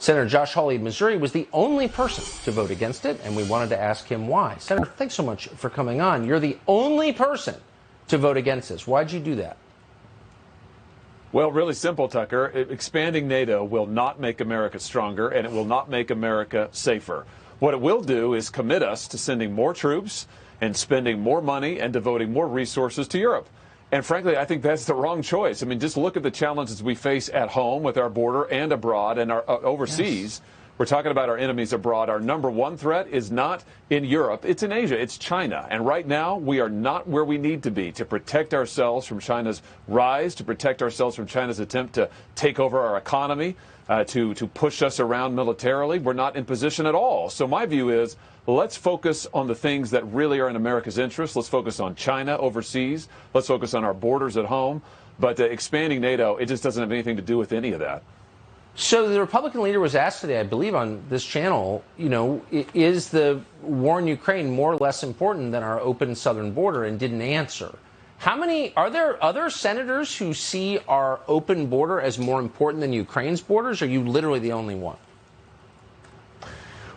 Senator Josh Hawley of Missouri was the only person to vote against it, and we wanted to ask him why. Senator, thanks so much for coming on. You're the only person to vote against this. Why'd you do that? Well, really simple, Tucker. Expanding NATO will not make America stronger, and it will not make America safer. What it will do is commit us to sending more troops and spending more money and devoting more resources to Europe. And frankly, I think that's the wrong choice. I mean, just look at the challenges we face at home with our border and abroad and our overseas. Yes. We're talking about our enemies abroad. Our number one threat is not in Europe. It's in Asia. It's China. And right now, we are not where we need to be to protect ourselves from China's rise, to protect ourselves from China's attempt to take over our economy, to push us around militarily. We're not in position at all. So my view is, let's focus on the things that really are in America's interest. Let's focus on China overseas. Let's focus on our borders at home. But expanding NATO, it just doesn't have anything to do with any of that. So the Republican leader was asked today, I believe on this channel, is the war in Ukraine more or less important than our open southern border, and didn't answer. Are there other senators who see our open border as more important than Ukraine's borders, or are you literally the only one?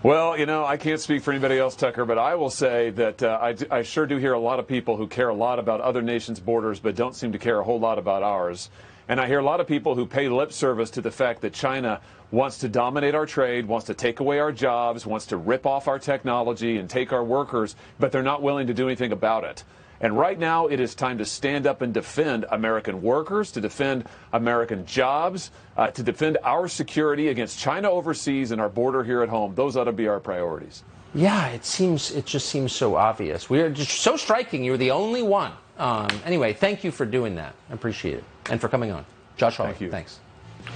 Well, I can't speak for anybody else, Tucker, but I will say that I sure do hear a lot of people who care a lot about other nations' borders, but don't seem to care a whole lot about ours. And I hear a lot of people who pay lip service to the fact that China wants to dominate our trade, wants to take away our jobs, wants to rip off our technology and take our workers, but they're not willing to do anything about it. And right now, it is time to stand up and defend American workers, to defend American jobs, to defend our security against China overseas and our border here at home. Those ought to be our priorities. Yeah, it just seems so obvious. We are just so striking. You're the only one. Anyway, thank you for doing that. I appreciate it. And for coming on. Josh Hawley, thank you. Thanks.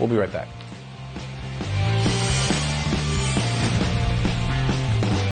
We'll be right back.